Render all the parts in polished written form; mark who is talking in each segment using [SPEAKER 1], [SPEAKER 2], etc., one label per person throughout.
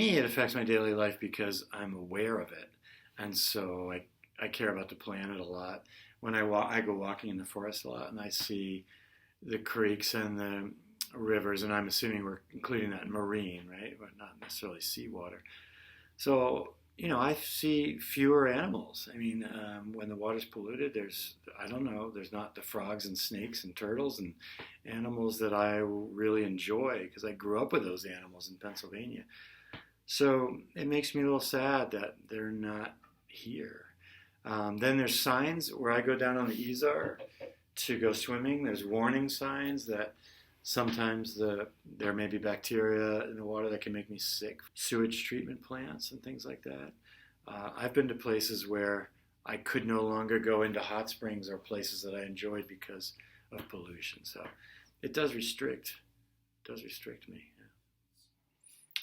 [SPEAKER 1] me, it affects my daily life because I'm aware of it, and so I care about the planet a lot. When I go walking in the forest a lot, and I see the creeks and the rivers, and I'm assuming we're including that in marine, right? But not necessarily seawater. So, I see fewer animals. I mean, when the water's polluted, I don't know, there's not the frogs and snakes and turtles and animals that I really enjoy because I grew up with those animals in Pennsylvania. So it makes me a little sad that they're not here. Then there's signs where I go down on the Izar to go swimming. There's warning signs that sometimes there may be bacteria in the water that can make me sick. Sewage treatment plants and things like that. I've been to places where I could no longer go into hot springs or places that I enjoyed because of pollution. So it does restrict me.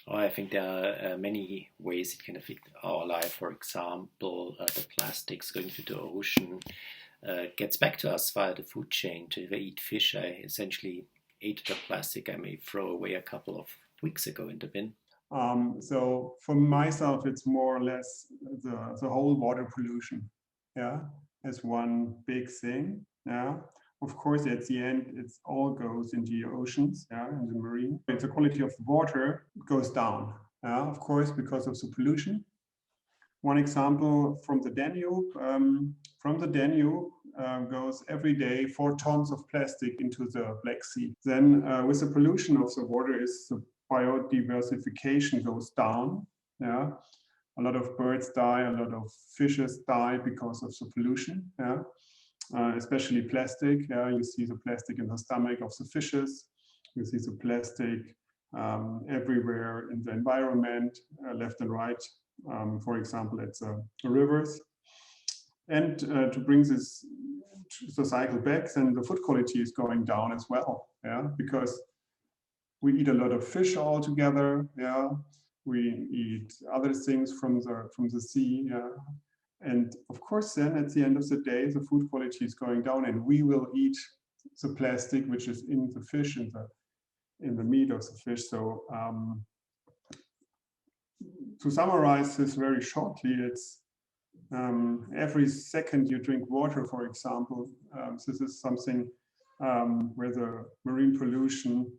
[SPEAKER 2] Oh, I think there are many ways it can affect our life. For example, the plastics going to the ocean gets back to us via the food chain. If I eat fish, I essentially ate the plastic I may throw away a couple of weeks ago in the bin.
[SPEAKER 3] So for myself, it's more or less the whole water pollution, yeah, as one big thing, yeah. Of course, at the end, it all goes into the oceans, yeah, in the marine. The quality of the water goes down, yeah, of course, because of the pollution. One example from the Danube. From the Danube goes every day 4 tons of plastic into the Black Sea. Then with the pollution of the water is the biodiversification goes down. Yeah, a lot of birds die, a lot of fishes die because of the pollution. Yeah, especially plastic. Yeah, you see the plastic in the stomach of the fishes. You see the plastic everywhere in the environment, left and right. For example, at the rivers. And to bring this the cycle back, then the food quality is going down as well. Yeah, because we eat a lot of fish all together. Yeah, we eat other things from the sea. Yeah, and of course, then at the end of the day, the food quality is going down, and we will eat the plastic which is in the fish, in the meat of the fish. So to summarize this very shortly, it's every second you drink water, for example, this is something where the marine pollution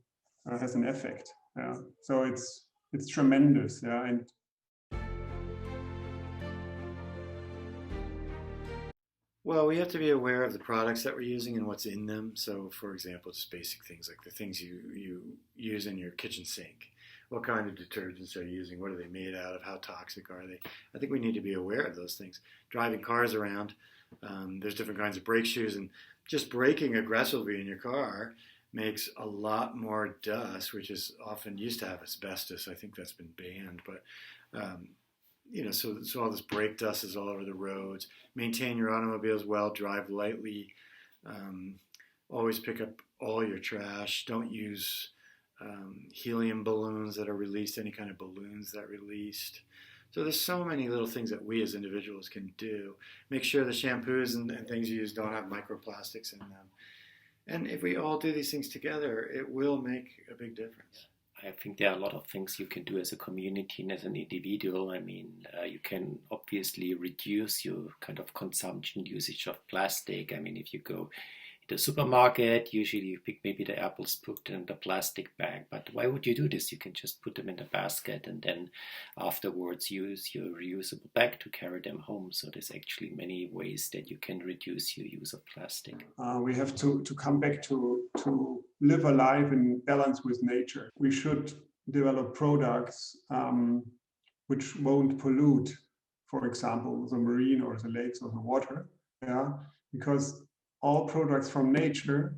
[SPEAKER 3] has an effect. Yeah, so it's tremendous. Yeah, and
[SPEAKER 1] Well, we have to be aware of the products that we're using and what's in them. So, for example, just basic things like the things you use in your kitchen sink. What kind of detergents are you using? What are they made out of? How toxic are they? I think we need to be aware of those things. Driving cars around, there's different kinds of brake shoes, and just braking aggressively in your car makes a lot more dust, which is often used to have asbestos. I think that's been banned, but so all this brake dust is all over the roads. Maintain your automobiles well. Drive lightly. Always pick up all your trash. Don't use helium balloons that are released. Any kind of balloons that are released. So there's so many little things that we as individuals can do. Make sure the shampoos and things you use don't have microplastics in them. And if we all do these things together, it will make a big difference.
[SPEAKER 2] I think there are a lot of things you can do as a community and as an individual. I mean, you can obviously reduce your kind of consumption usage of plastic. I mean, if you go to the supermarket, usually you pick maybe the apples, put in the plastic bag. But why would you do this? You can just put them in the basket and then afterwards use your reusable bag to carry them home. So there's actually many ways that you can reduce your use of plastic.
[SPEAKER 3] We have to come back to live a life in balance with nature. We should develop products which won't pollute, for example, the marine or the lakes or the water. Yeah, because all products from nature,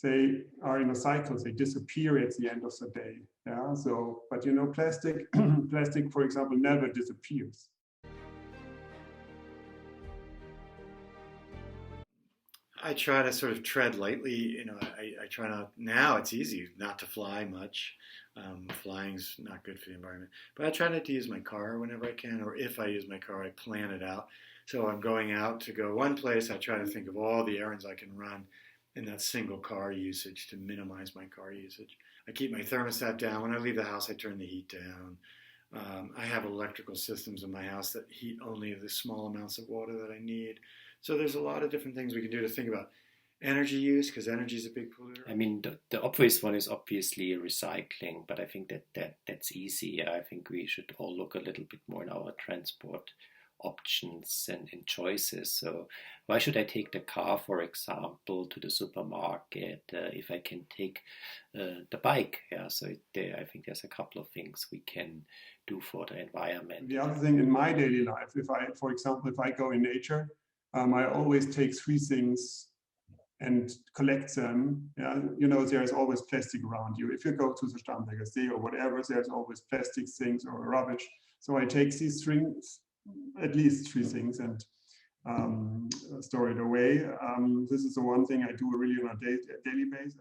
[SPEAKER 3] they are in a cycle. They disappear at the end of the day. Yeah. So, but plastic, plastic, for example, never disappears.
[SPEAKER 1] I try to sort of tread lightly. I try not. Now it's easy not to fly much. Flying's not good for the environment. But I try not to use my car whenever I can, or if I use my car, I plan it out. So I'm going out to go one place. I try to think of all the errands I can run in that single car usage to minimize my car usage. I keep my thermostat down. When I leave the house, I turn the heat down. I have electrical systems in my house that heat only the small amounts of water that I need. So there's a lot of different things we can do to think about energy use, because energy is a big polluter.
[SPEAKER 2] I mean, the obvious one is obviously recycling, but I think that's easy. I think we should all look a little bit more in our transport options and choices. So why should I take the car, for example, to the supermarket if I can take the bike? Yeah, so I think there's a couple of things we can do for the environment.
[SPEAKER 3] The other thing in my daily life, if I, for example, if I go in nature, I always take 3 things and collect them. Yeah, you know, there's always plastic around you. If you go to the Starnberger See or whatever, there's always plastic things or rubbish. So I take these things, at least 3 things, and store it away. This is the one thing I do really on a daily basis.